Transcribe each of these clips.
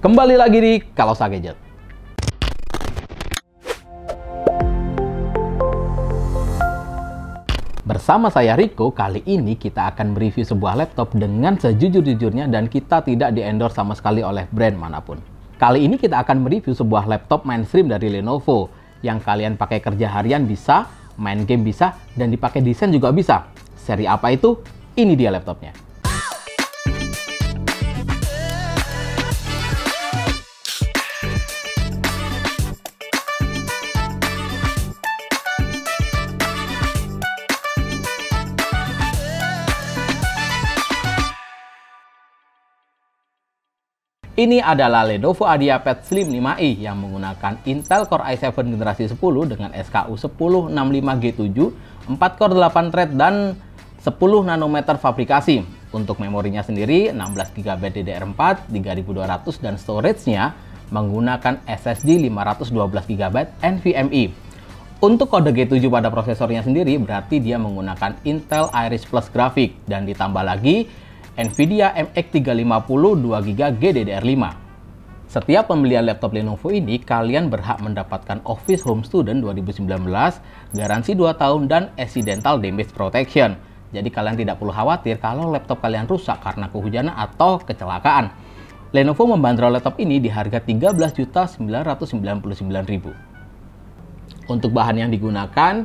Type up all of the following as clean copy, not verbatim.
Kembali lagi di Kalosa Gadget. Bersama saya Rico, kali ini kita akan mereview sebuah laptop dengan sejujur-jujurnya dan kita tidak di-endorse sama sekali oleh brand manapun. Kali ini kita akan mereview sebuah laptop mainstream dari Lenovo yang kalian pakai kerja harian bisa, main game bisa, dan dipakai desain juga bisa. Seri apa itu? Ini dia laptopnya. Ini adalah Lenovo IdeaPad Slim 5i yang menggunakan Intel Core i7 generasi 10 dengan SKU 1065G7, 4 core 8 thread, dan 10 nanometer fabrikasi. Untuk memorinya sendiri 16GB DDR4, 3200, dan storage-nya menggunakan SSD 512GB NVMe. Untuk kode G7 pada prosesornya sendiri berarti dia menggunakan Intel Iris Plus grafik dan ditambah lagi Nvidia MX 350 2GB GDDR5. Setiap pembelian laptop Lenovo ini, kalian berhak mendapatkan Office Home Student 2019, garansi 2 tahun, dan Accidental Damage Protection. Jadi kalian tidak perlu khawatir kalau laptop kalian rusak karena kehujanan atau kecelakaan. Lenovo membandrol laptop ini di harga Rp13.999.000. Untuk bahan yang digunakan,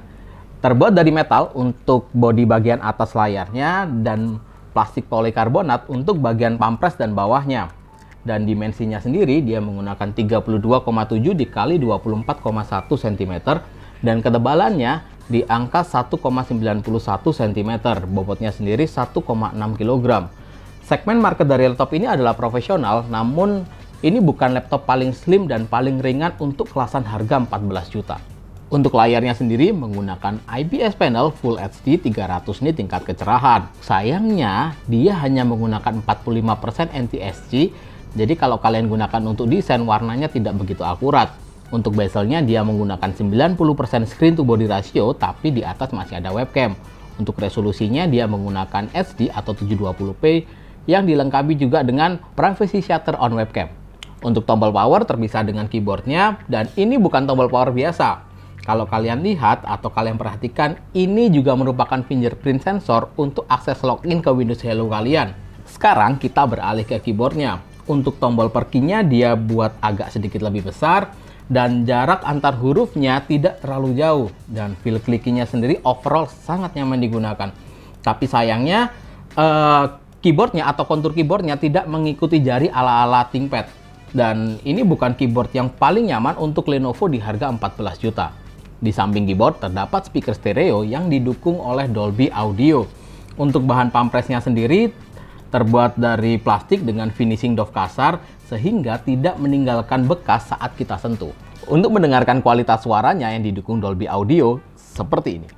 terbuat dari metal untuk bodi bagian atas layarnya dan plastik polikarbonat untuk bagian pampres dan bawahnya. Dan dimensinya sendiri dia menggunakan 32,7 dikali 24,1 cm dan ketebalannya di angka 1,91 cm. Bobotnya sendiri 1,6 kg. Segmen market dari laptop ini adalah profesional, namun ini bukan laptop paling slim dan paling ringan untuk kelasan harga 14 juta. Untuk layarnya sendiri menggunakan IPS panel Full HD 300 nit tingkat kecerahan. Sayangnya dia hanya menggunakan 45% NTSC, jadi kalau kalian gunakan untuk desain warnanya tidak begitu akurat. Untuk bezelnya dia menggunakan 90% screen to body ratio, tapi di atas masih ada webcam. Untuk resolusinya dia menggunakan HD atau 720p yang dilengkapi juga dengan privacy shutter on webcam. Untuk tombol power terpisah dengan keyboardnya, dan ini bukan tombol power biasa. Kalau kalian lihat atau kalian perhatikan, ini juga merupakan fingerprint sensor untuk akses login ke Windows Hello kalian. Sekarang kita beralih ke keyboardnya. Untuk tombol per key-nya dia buat agak sedikit lebih besar dan jarak antar hurufnya tidak terlalu jauh. Dan feel clicking-nya sendiri overall sangat nyaman digunakan. Tapi sayangnya keyboardnya atau kontur keyboardnya tidak mengikuti jari ala-ala ThinkPad. Dan ini bukan keyboard yang paling nyaman untuk Lenovo di harga 14 juta. Di samping keyboard terdapat speaker stereo yang didukung oleh Dolby Audio. Untuk bahan pampresnya sendiri terbuat dari plastik dengan finishing doff kasar sehingga tidak meninggalkan bekas saat kita sentuh. Untuk mendengarkan kualitas suaranya yang didukung Dolby Audio seperti ini.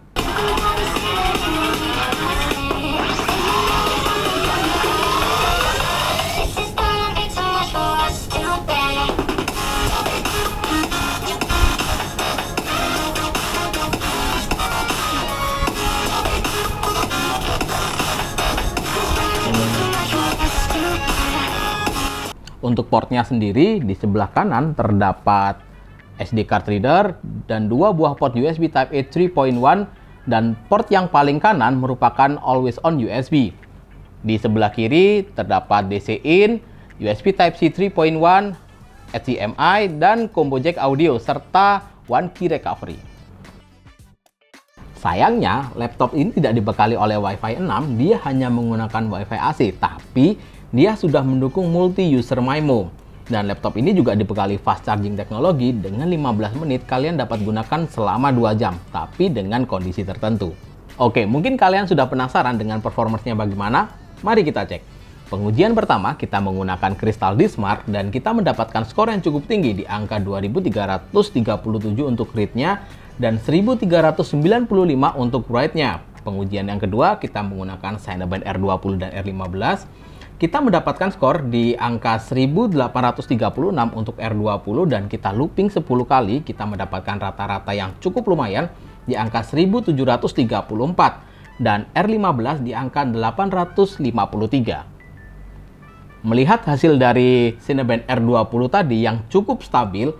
Untuk portnya sendiri, di sebelah kanan terdapat SD card reader dan 2 buah port USB Type-A 3.1 dan port yang paling kanan merupakan always on USB. Di sebelah kiri terdapat DC in, USB Type-C 3.1, HDMI, dan combo jack audio serta One Key Recovery. Sayangnya, laptop ini tidak dibekali oleh Wi-Fi 6, dia hanya menggunakan Wi-Fi AC, tapi dia sudah mendukung multi-user MIMO. Dan laptop ini juga dibekali fast charging teknologi, dengan 15 menit kalian dapat gunakan selama 2 jam, tapi dengan kondisi tertentu. Oke, mungkin kalian sudah penasaran dengan performance-nya bagaimana? Mari kita cek. Pengujian pertama kita menggunakan Crystal Diskmark dan kita mendapatkan skor yang cukup tinggi di angka 2337 untuk read-nya dan 1395 untuk write-nya. Pengujian yang kedua kita menggunakan Cinnamon R20 dan R15. Kita mendapatkan skor di angka 1836 untuk R20 dan kita looping 10 kali, kita mendapatkan rata-rata yang cukup lumayan di angka 1734 dan R15 di angka 853. Melihat hasil dari Cinebench R20 tadi yang cukup stabil,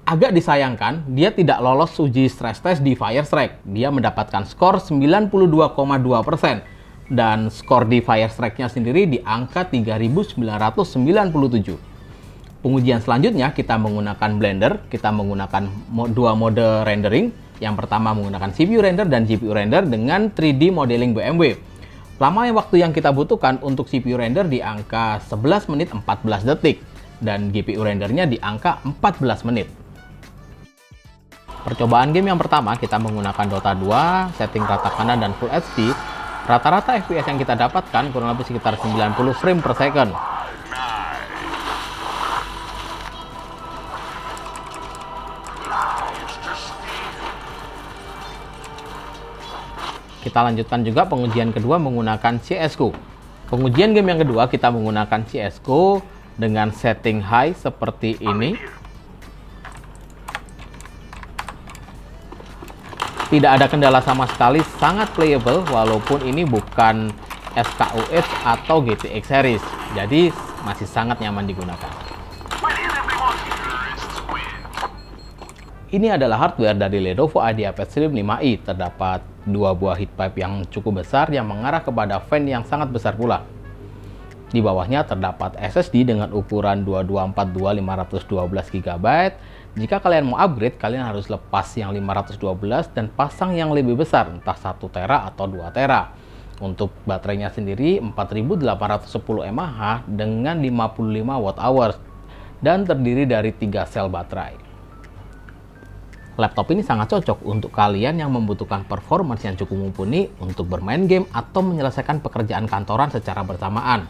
agak disayangkan dia tidak lolos uji stress test di Firestrike. Dia mendapatkan skor 92,2% dan skor di Firestrike-nya sendiri di angka 3997. Pengujian selanjutnya kita menggunakan Blender, kita menggunakan dua mode rendering. Yang pertama menggunakan CPU render dan GPU render dengan 3D modeling BMW. Lama waktu yang kita butuhkan untuk CPU render di angka 11 menit 14 detik dan GPU rendernya di angka 14 menit. Percobaan game yang pertama kita menggunakan Dota 2, setting rata kanan dan Full HD. Rata-rata FPS yang kita dapatkan kurang lebih sekitar 90 frame per second. Kita lanjutkan juga pengujian kedua menggunakan CS:GO. Pengujian game yang kedua kita menggunakan CS:GO dengan setting high seperti ini. Tidak ada kendala sama sekali, sangat playable walaupun ini bukan SKUH atau GTX series. Jadi masih sangat nyaman digunakan. Ini adalah hardware dari Lenovo IdeaPad Slim 5i. Terdapat dua buah heat pipe yang cukup besar yang mengarah kepada fan yang sangat besar pula. Di bawahnya terdapat SSD dengan ukuran 2242 512 GB. Jika kalian mau upgrade, kalian harus lepas yang 512 dan pasang yang lebih besar, entah 1 tera atau 2 tera. Untuk baterainya sendiri 4810 mAh dengan 55 Wh dan terdiri dari 3 sel baterai. Laptop ini sangat cocok untuk kalian yang membutuhkan performance yang cukup mumpuni untuk bermain game atau menyelesaikan pekerjaan kantoran secara bersamaan.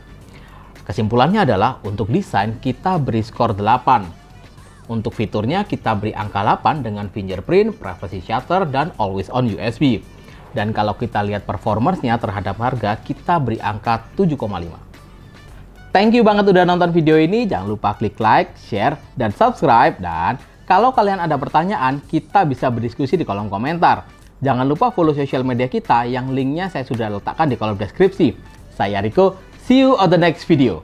Kesimpulannya adalah untuk desain kita beri skor 8. Untuk fiturnya kita beri angka 8 dengan fingerprint, privacy shutter, dan always on USB. Dan kalau kita lihat performance-nya terhadap harga, kita beri angka 7,5. Thank you banget udah nonton video ini. Jangan lupa klik like, share, dan subscribe. Dan kalau kalian ada pertanyaan, kita bisa berdiskusi di kolom komentar. Jangan lupa follow sosial media kita yang linknya saya sudah letakkan di kolom deskripsi. Saya Riko, see you on the next video.